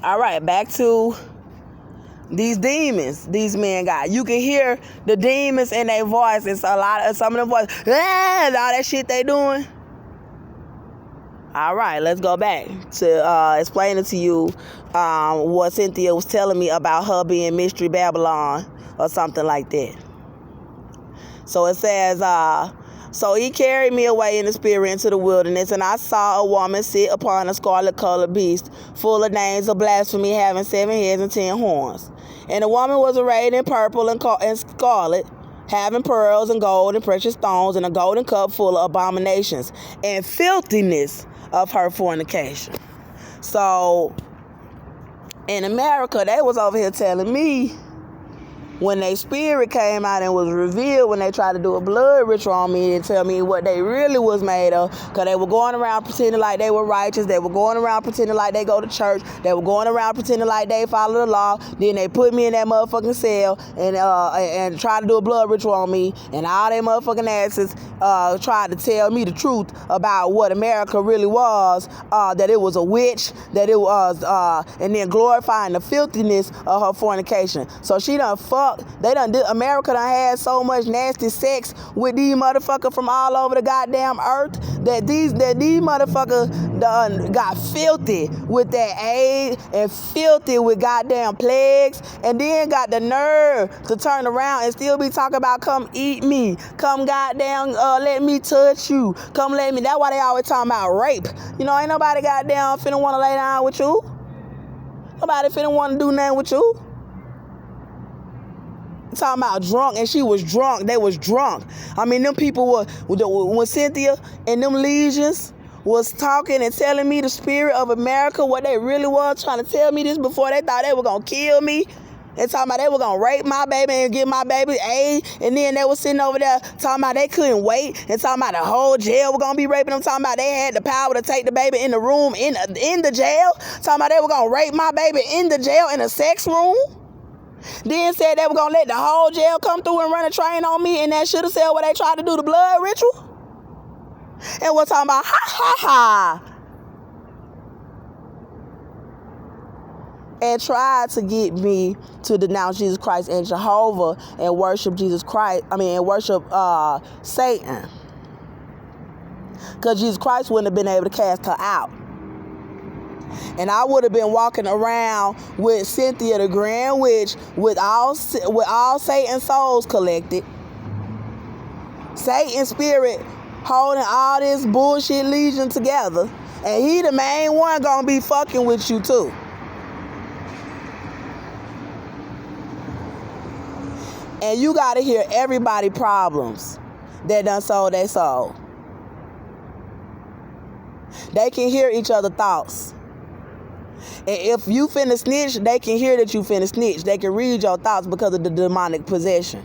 All right, back to these demons these men got. You can hear the demons in their voice. It's some of them voices, all that shit they doing. All right, let's go back to explaining to you what Cynthia was telling me about her being Mystery Babylon or something like that. So it says, so he carried me away in the spirit into the wilderness, and I saw a woman sit upon a scarlet-colored beast, full of names of blasphemy, having 7 heads and 10 horns. And the woman was arrayed in purple and scarlet, having pearls and gold and precious stones, and a golden cup full of abominations and filthiness of her fornication. So in America, they was over here telling me when their spirit came out and was revealed, when they tried to do a blood ritual on me and tell me what they really was made of, because they were going around pretending like they were righteous. They were going around pretending like they go to church. They were going around pretending like they follow the law. Then they put me in that motherfucking cell and tried to do a blood ritual on me, and all they motherfucking asses tried to tell me the truth about what America really was, that it was a witch, that it was, and then glorifying the filthiness of her fornication. So she done America done had so much nasty sex with these motherfuckers from all over the goddamn earth that these motherfuckers done got filthy with that AIDS and filthy with goddamn plagues, and then got the nerve to turn around and still be talking about come eat me, come goddamn let me touch you, come let me. That's why they always talking about rape. You know, ain't nobody goddamn finna want to lay down with you. Nobody finna want to do nothing with you. Talking about drunk, and she was drunk. They was drunk. I mean, them people were, when Cynthia and them legions was talking and telling me the spirit of America, what they really was, trying to tell me this before they thought they were going to kill me. They talking about they were going to rape my baby and give my baby AIDS, and then they were sitting over there talking about they couldn't wait, and talking about the whole jail were going to be raping them, talking about they had the power to take the baby in the room in the jail, talking about they were going to rape my baby in the jail in a sex room. Then said they were going to let the whole jail come through and run a train on me, and that should have said where they tried to do the blood ritual. And we're talking about, and tried to get me to denounce Jesus Christ and Jehovah and worship and worship Satan. Because Jesus Christ wouldn't have been able to cast her out. And I would have been walking around with Cynthia the Grand Witch with all Satan's souls collected. Satan's spirit holding all this bullshit legion together. And he the main one gonna be fucking with you too. And you gotta hear everybody problems that done sold their soul. They can hear each other's thoughts. And if you finna snitch, they can hear that you finna snitch. They can read your thoughts because of the demonic possession.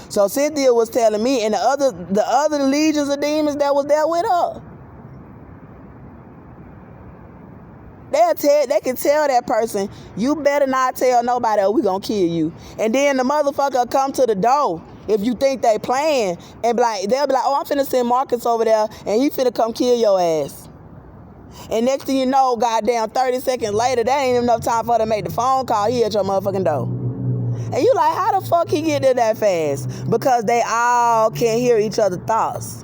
So Cynthia was telling me, and the other legions of demons that was there with her, they can tell that person, you better not tell nobody or we gonna kill you. And then the motherfucker come to the door if you think they playing, and they'll be like, oh, I'm finna send Marcus over there and he finna come kill your ass. And next thing you know, goddamn 30 seconds later, that ain't enough time for her to make the phone call. He at your motherfucking door. And you like, how the fuck he get there that fast? Because they all can hear each other's thoughts.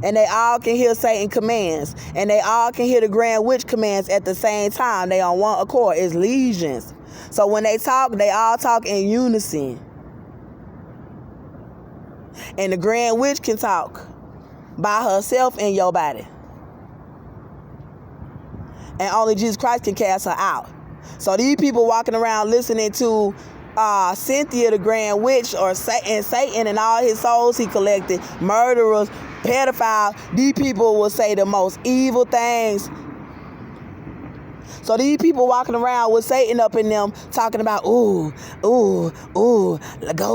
And they all can hear Satan commands. And they all can hear the Grand Witch commands at the same time. They on one accord. It's legions. So when they talk, they all talk in unison. And the Grand Witch can talk by herself in your body. And only Jesus Christ can cast her out. So these people walking around listening to Cynthia the Grand Witch and Satan and all his souls he collected, murderers, pedophiles, these people will say the most evil things. So these people walking around with Satan up in them talking about, ooh, go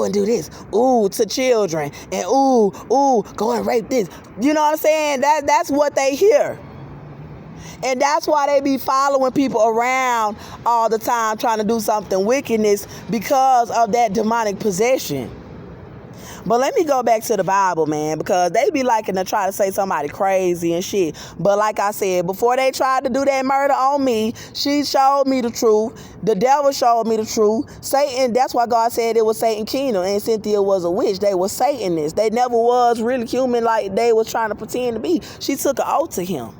and do this, ooh, to children, and ooh, go and rape this. You know what I'm saying? That's what they hear. And that's why they be following people around all the time trying to do something wickedness, because of that demonic possession. But let me go back to the Bible, man, because they be liking to try to say somebody crazy and shit. But like I said, before they tried to do that murder on me, she showed me the truth. The devil showed me the truth. Satan, that's why God said it was Satan kingdom and Cynthia was a witch. They were Satanists. They never was really human like they was trying to pretend to be. She took an oath to him.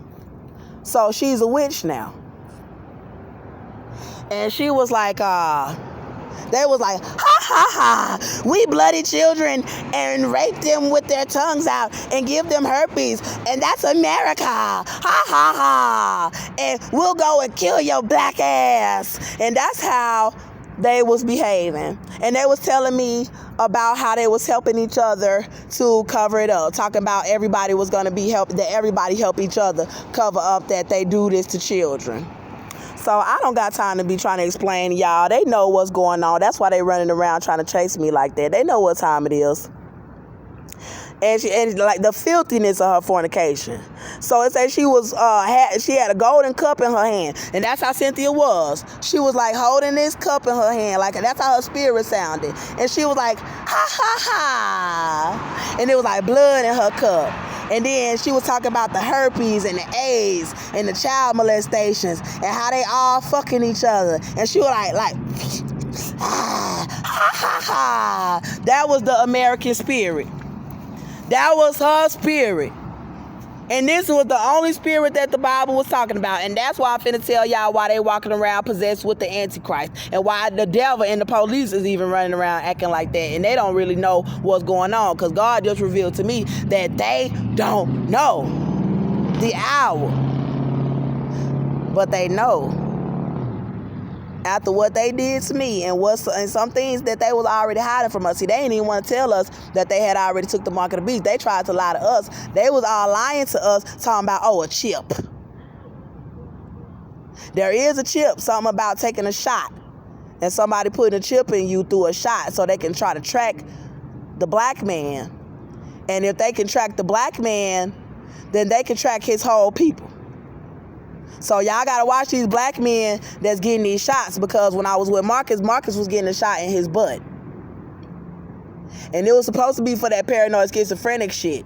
So she's a witch now. And she was like, they was like, ha ha ha, we bloody children and rape them with their tongues out and give them herpes. And that's America. Ha ha ha. And we'll go and kill your black ass. And that's how they was behaving. And they was telling me about how they was helping each other to cover it up. Talking about everybody was going to be that everybody help each other cover up that they do this to children. So I don't got time to be trying to explain to y'all. They know what's going on. That's why they running around trying to chase me like that. They know what time it is. And like the filthiness of her fornication. So it says she was she had a golden cup in her hand, and that's how Cynthia was. She was like holding this cup in her hand, like that's how her spirit sounded. And she was like ha ha ha, and it was like blood in her cup. And then she was talking about the herpes and the AIDS and the child molestations and how they all fucking each other. And she was like ha ha ha. That was the American spirit. That was her spirit. And this was the only spirit that the Bible was talking about. And that's why I'm finna tell y'all why they walking around possessed with the Antichrist. And why the devil and the police is even running around acting like that. And they don't really know what's going on. Because God just revealed to me that they don't know the hour. But they know. After what they did to me and some things that they was already hiding from us. See, they didn't even want to tell us that they had already took the mark of the beast. They tried to lie to us. They was all lying to us, talking about, a chip. There is a chip, something about taking a shot. And somebody putting a chip in you through a shot so they can try to track the black man. And if they can track the black man, then they can track his whole people. So y'all gotta watch these black men that's getting these shots, because when I was with Marcus was getting a shot in his butt. And it was supposed to be for that paranoid schizophrenic shit,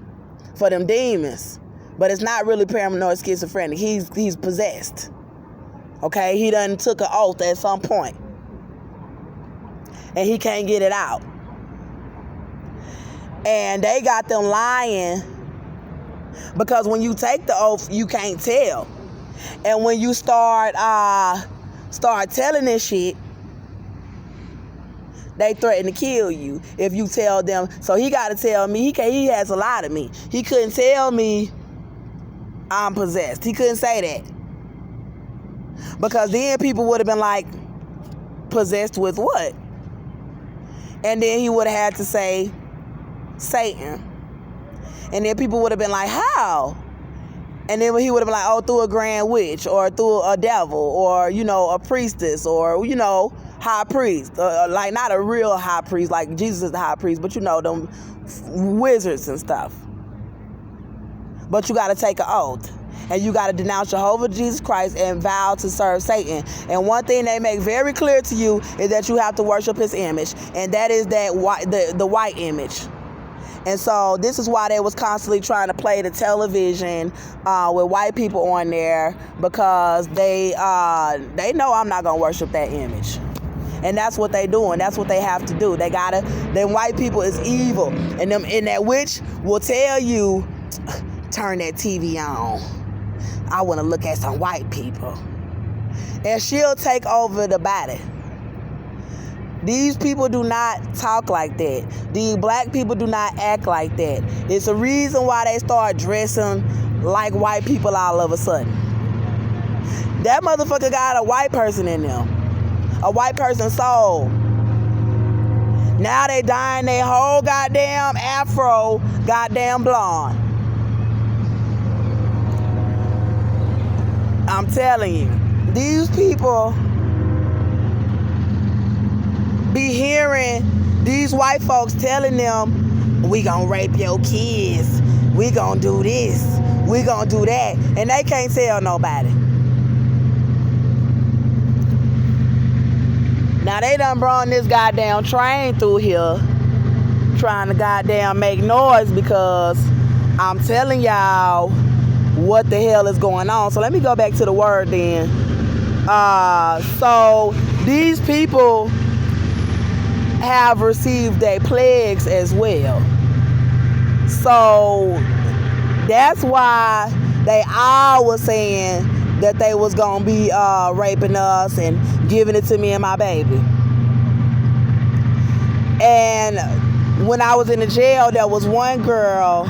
for them demons. But it's not really paranoid schizophrenic. He's possessed. Okay? He done took an oath at some point. And he can't get it out. And they got them lying, because when you take the oath, you can't tell. And when you start telling this shit, they threaten to kill you if you tell them. So he got to tell me. He has a lie to me. He couldn't tell me I'm possessed. He couldn't say that, because then people would have been like, possessed with what? And then he would have had to say Satan. And then people would have been like, how? And then he would have been like, through a grand witch, or through a devil, or, a priestess, or, high priest. Like, not a real high priest, like Jesus is the high priest, but them wizards and stuff. But you got to take an oath. And you got to denounce Jehovah Jesus Christ and vow to serve Satan. And one thing they make very clear to you is that you have to worship his image. And that is the white image. And so this is why they was constantly trying to play the television with white people on there, because they know I'm not going to worship that image. And that's what they doing. That's what they have to do. Them white people is evil. And that witch will tell you, turn that TV on. I want to look at some white people. And she'll take over the body. These people do not talk like that. These black people do not act like that. It's a reason why they start dressing like white people all of a sudden. That motherfucker got a white person in them. A white person's soul. Now they dyeing their whole goddamn afro goddamn blonde. I'm telling you, these people be hearing these white folks telling them, we gonna rape your kids, we gonna do this, we gonna do that, and they can't tell nobody. Now they done brought this goddamn train through here, trying to goddamn make noise because I'm telling y'all what the hell is going on. So let me go back to the word then. So these people have received their plagues as well. So that's why they all was saying that they was gonna be raping us and giving it to me and my baby. And when I was in the jail, there was one girl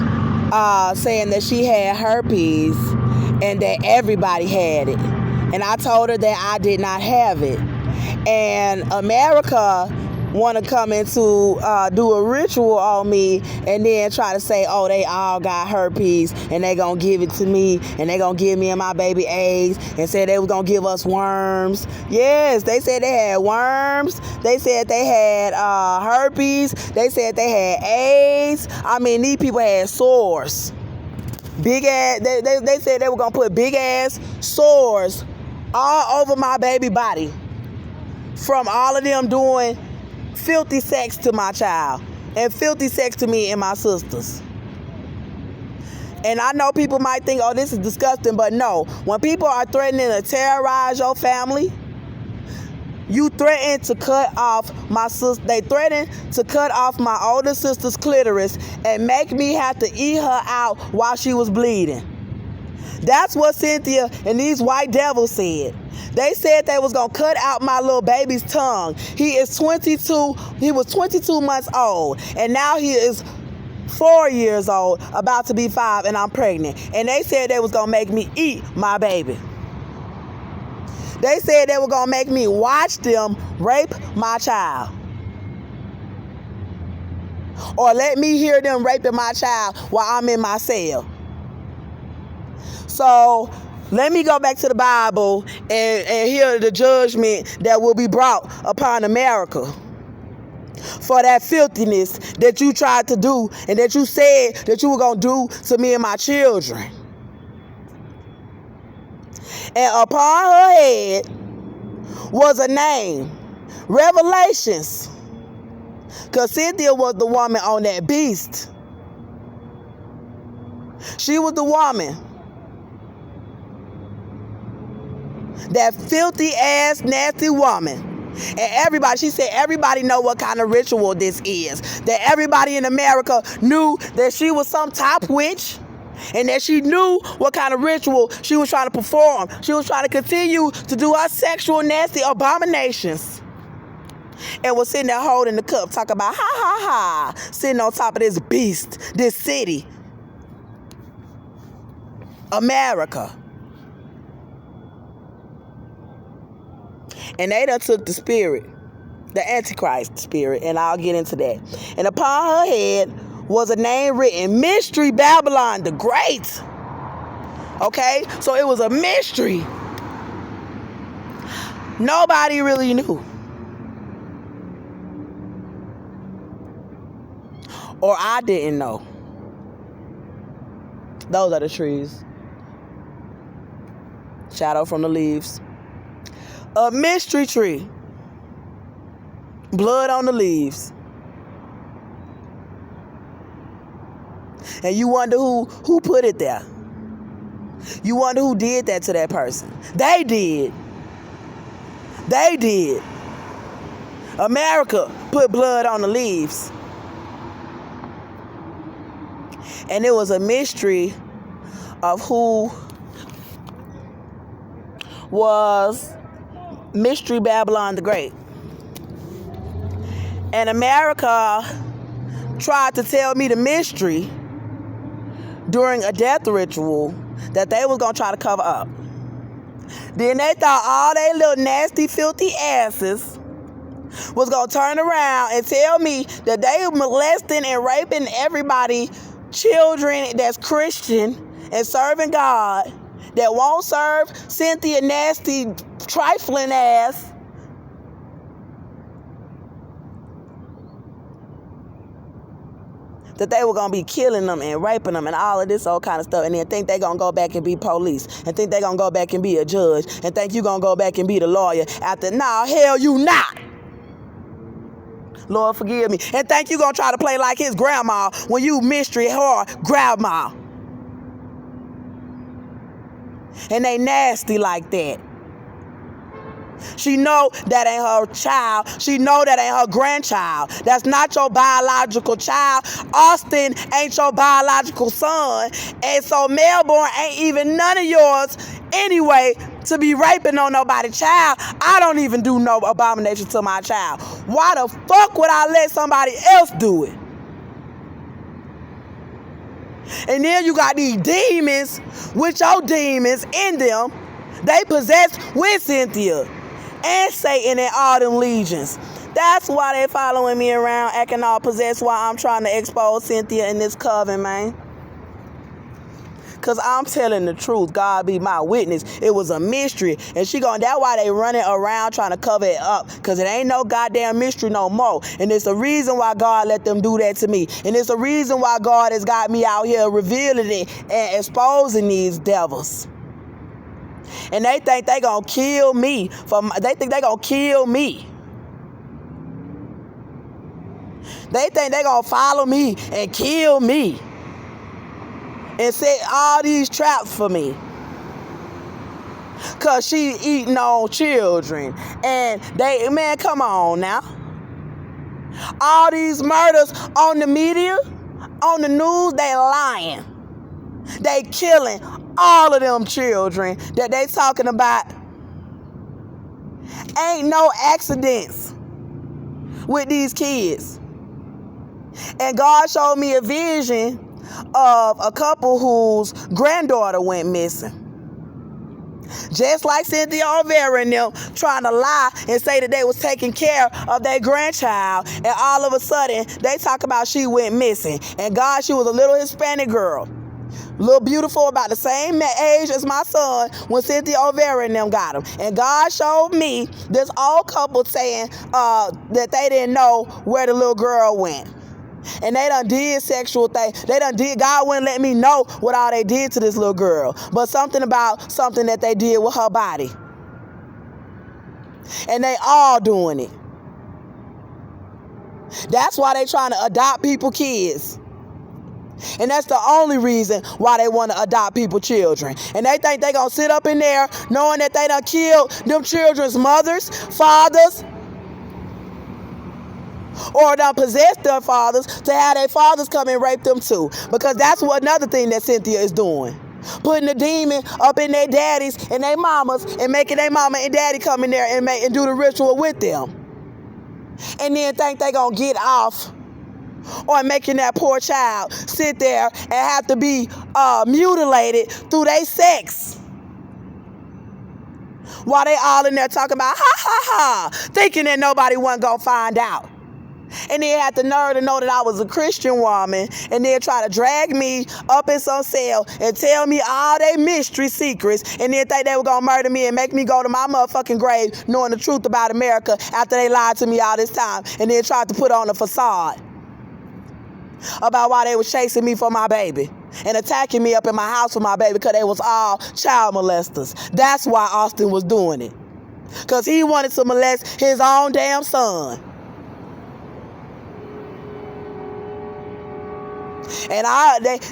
saying that she had herpes and that everybody had it. And I told her that I did not have it. And America want to come into do a ritual on me and then try to say, oh, they all got herpes and they gonna give it to me and they gonna give me and my baby eggs and said they was gonna give us worms. Yes, they said they had worms. They said they had herpes. They said they had AIDS. I mean, these people had sores. Big ass, they said they were gonna put big ass sores all over my baby body from all of them doing filthy sex to my child and filthy sex to me and my sisters. And I know people might think, oh, this is disgusting, but no. When people are threatening to terrorize your family, you threaten to cut off my sister. They threatened to cut off my older sister's clitoris and make me have to eat her out while she was bleeding. That's what Cynthia and these white devils said. They said they was gonna cut out my little baby's tongue. He is 22. He was 22 months old, and now he is 4 years old, about to be 5, and I'm pregnant. And they said they was gonna make me eat my baby. They said they were gonna make me watch them rape my child, or let me hear them raping my child while I'm in my cell. So let me go back to the Bible and hear the judgment that will be brought upon America for that filthiness that you tried to do and that you said that you were going to do to me and my children. And upon her head was a name, Revelations, because Cynthia was the woman on that beast. She was the woman. That filthy ass nasty woman. And everybody, she said everybody know what kind of ritual this is. That everybody in America knew that she was some top witch and that she knew what kind of ritual she was trying to perform. She was trying to continue to do her sexual nasty abominations. And was sitting there holding the cup, talking about ha ha ha, sitting on top of this beast, this city, America. And they done took the spirit, the Antichrist spirit, and I'll get into that. And upon her head was a name written, Mystery Babylon the Great. Okay? So it was a mystery. Nobody really knew. Or I didn't know. Those are the trees. Shadow from the leaves. A mystery tree. Blood on the leaves. And you wonder who put it there. You wonder who did that to that person. They did. They did. America put blood on the leaves. And it was a mystery of who was Mystery Babylon the Great. And America tried to tell me the mystery during a death ritual that they was going to try to cover up. Then they thought all they little nasty, filthy asses was going to turn around and tell me that they were molesting and raping everybody, children that's Christian and serving God, that won't serve Cynthia nasty, trifling ass. That they were going to be killing them and raping them and all of this old kind of stuff, and then think they going to go back and be police, and think they going to go back and be a judge, and think you going to go back and be the lawyer after. Nah, hell you not. Lord, forgive me. And think you gonna try to play like his grandma when you mystery whore grandma. And they nasty like that. She know that ain't her child. She know that ain't her grandchild. That's not your biological child. Austin ain't your biological son. And so Melbourne ain't even none of yours anyway to be raping on nobody's child. I don't even do no abomination to my child. Why the fuck would I let somebody else do it? And then you got these demons with your demons in them. They possessed with Cynthia and Satan and all them legions. That's why they following me around acting all possessed while I'm trying to expose Cynthia in this coven, man. Because I'm telling the truth. God be my witness. It was a mystery. And that's why they running around trying to cover it up. Because it ain't no goddamn mystery no more. And it's the reason why God let them do that to me. And it's the reason why God has got me out here revealing it and exposing these devils. And they think they gonna kill me. They think they gonna kill me. They think they gonna follow me and kill me. And set all these traps for me. Cause she eating on children. And man, come on now. All these murders on the media, on the news, they lying. They killing all of them children that they talking about. Ain't no accidents with these kids. And God showed me a vision of a couple whose granddaughter went missing. Just like Cynthia Olvera and them trying to lie and say that they was taking care of their grandchild, and all of a sudden they talk about she went missing. And God, she was a little Hispanic girl, little beautiful, about the same age as my son when Cynthia Olvera and them got him. And God showed me this old couple saying that they didn't know where the little girl went. And they done did sexual things. God wouldn't let me know what all they did to this little girl. But something about something that they did with her body. And they all doing it. That's why they trying to adopt people kids. And that's the only reason why they want to adopt people children. And they think they gonna sit up in there knowing that they done killed them children's mothers, fathers, or done possessed their fathers to have their fathers come and rape them too. Because that's what another thing that Cynthia is doing. Putting the demon up in their daddies and their mamas and making their mama and daddy come in there and do the ritual with them. And then think they gonna get off on making that poor child sit there and have to be mutilated through their sex. While they all in there talking about ha ha ha, thinking that nobody wasn't gonna find out. And then had the nerve to know that I was a Christian woman and then try to drag me up in some cell and tell me all they mystery secrets and then think they were going to murder me and make me go to my motherfucking grave knowing the truth about America after they lied to me all this time and then tried to put on a facade about why they was chasing me for my baby and attacking me up in my house for my baby because they was all child molesters. That's why Austin was doing it. Because he wanted to molest his own damn son. And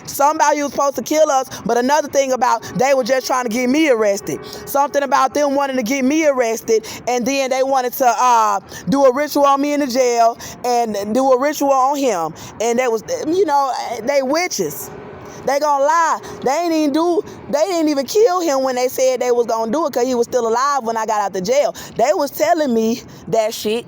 somebody was supposed to kill us, but another thing about they were just trying to get me arrested. Something about them wanting to get me arrested, and then they wanted to do a ritual on me in the jail and do a ritual on him. And they was, they witches. They gonna lie. They didn't even kill him when they said they was gonna do it because he was still alive when I got out the jail. They was telling me that shit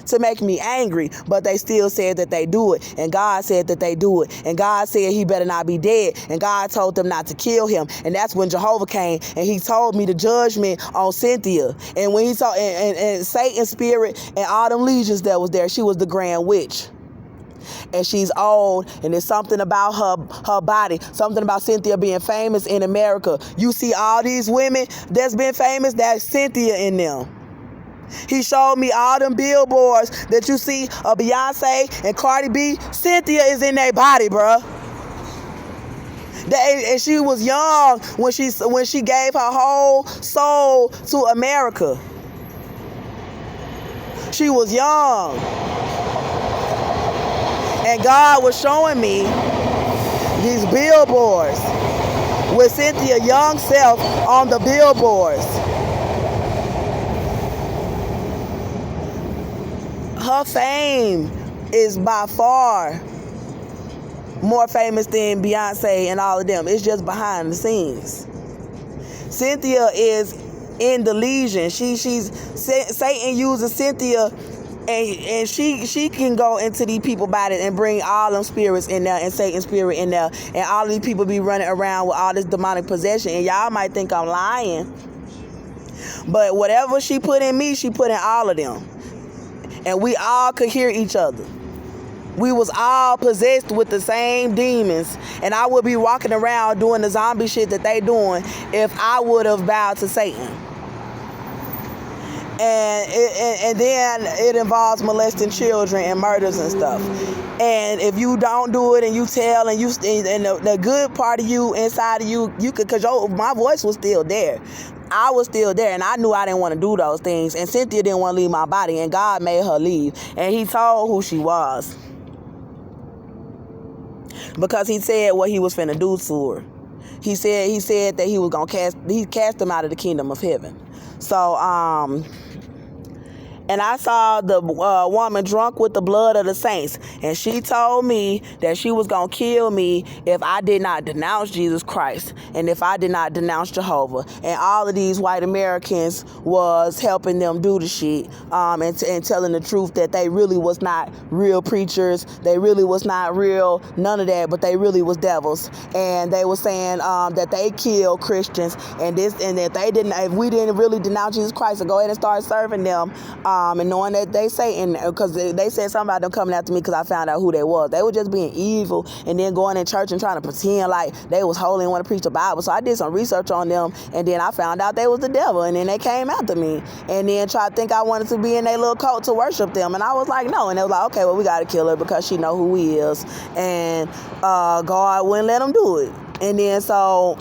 to make me angry, but they still said that they do it, and God said that they do it, and God said he better not be dead, and God told them not to kill him. And that's when Jehovah came and he told me the judgment on Cynthia. And when he told and Satan's spirit and all them legions that was there, she was the grand witch. And she's old, and there's something about her body, something about Cynthia being famous in America. You see all these women that's been famous, that's Cynthia in them. He showed me all them billboards that you see of Beyonce and Cardi B. Cynthia is in their body, bruh. And she was young when she gave her whole soul to America. She was young. And God was showing me these billboards with Cynthia young self on the billboards. Her fame is by far more famous than Beyonce and all of them. It's just behind the scenes. Cynthia is in the legion. Satan uses Cynthia, and she can go into these people's bodies and bring all them spirits in there and Satan's spirit in there, and all of these people be running around with all this demonic possession. And y'all might think I'm lying, but whatever she put in me, she put in all of them, and we all could hear each other. We was all possessed with the same demons, and I would be walking around doing the zombie shit that they doing if I would have bowed to Satan. And then it involves molesting children and murders and stuff. And if you don't do it and you tell and the good part of you inside of you could, because my voice was still there. I was still there, and I knew I didn't want to do those things. And Cynthia didn't want to leave my body, and God made her leave. And he told who she was, because he said what he was finna do to her. He said that he was gonna cast them out of the kingdom of heaven. So and I saw the woman drunk with the blood of the saints, and she told me that she was going to kill me if I did not denounce Jesus Christ and if I did not denounce Jehovah. And all of these white Americans was helping them do the shit, and telling the truth that they really was not real preachers. They really was not real, none of that, but they really was devils. And they were saying that they killed Christians, and if we didn't really denounce Jesus Christ and go ahead and start serving them, and knowing that they Satan, because they said something about them coming after me because I found out who they was. They were just being evil and then going in church and trying to pretend like they was holy and want to preach the Bible. So I did some research on them, and then I found out they was the devil, and then they came after me and then tried to think I wanted to be in their little cult to worship them. And I was like, no. And they was like, okay, well, we got to kill her because she know who he is. And God wouldn't let them do it. And then so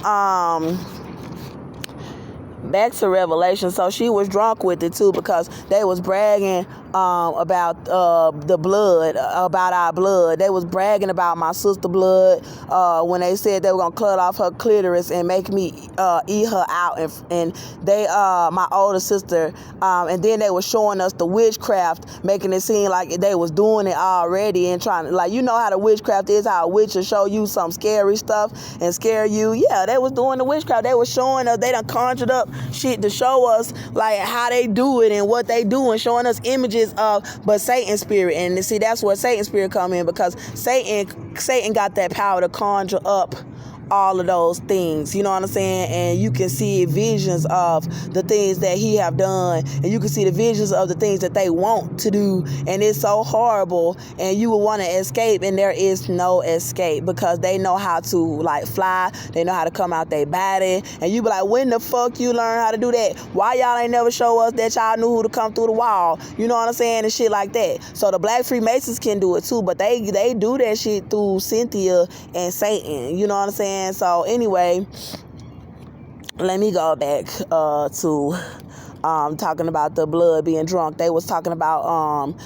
back to Revelation. So she was drunk with it too, because they was bragging about the blood, about our blood. They was bragging about my sister blood when they said they were gonna cut off her clitoris and make me eat her out, and they my older sister, and then they were showing us the witchcraft, making it seem like they was doing it already and trying to, like, you know how the witchcraft is, how a witch will show you some scary stuff and scare you. Yeah, they was doing the witchcraft. They was showing us, they done conjured up shit to show us like how they do it and what they do, and showing us images of but Satan's spirit. And see, that's where Satan's spirit come in, because Satan got that power to conjure up all of those things, you know what I'm saying? And you can see visions of the things that he have done, and you can see the visions of the things that they want to do, and it's so horrible, and you will want to escape, and there is no escape, because they know how to like fly, they know how to come out their body, and you be like, when the fuck you learn how to do that? Why y'all ain't never show us that y'all knew who to come through the wall? You know what I'm saying? And shit like that. So the Black Freemasons can do it too, but they do that shit through Cynthia and Satan, you know what I'm saying? So anyway, let me go back to talking about the blood being drunk. They was talking about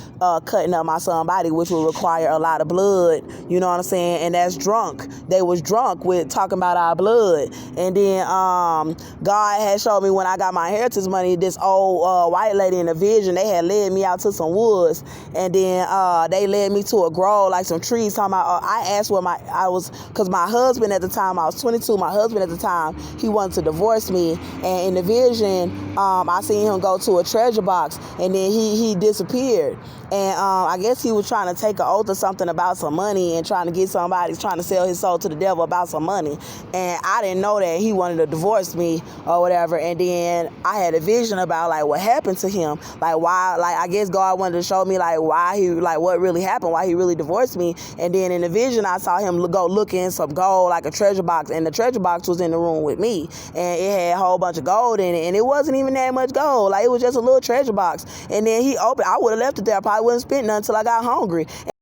cutting up my son's body, which will require a lot of blood, you know what I'm saying? And that's drunk. They was drunk with talking about our blood. And then God had showed me when I got my inheritance money, this old white lady in a vision, they had led me out to some woods, and then they led me to a grove, like some trees, talking about I asked where because my husband at the time, I was 22, my husband at the time, he wanted to divorce me, and in the vision I seen him go to a treasure box, and then he disappeared. And I guess he was trying to take an oath or something about some money, and trying to get somebody, trying to sell his soul to the devil about some money. And I didn't know that he wanted to divorce me or whatever. And then I had a vision about like what happened to him, like why, like I guess God wanted to show me like why he, like what really happened, why he really divorced me. And then in the vision I saw him go look in some gold, like a treasure box, and the treasure box was in the room with me, and it had a whole bunch of gold in it, and it wasn't even that much gold, like it was just a little treasure box. And then he opened, I would have left it there, I probably wouldn't spend nothing until I got hungry.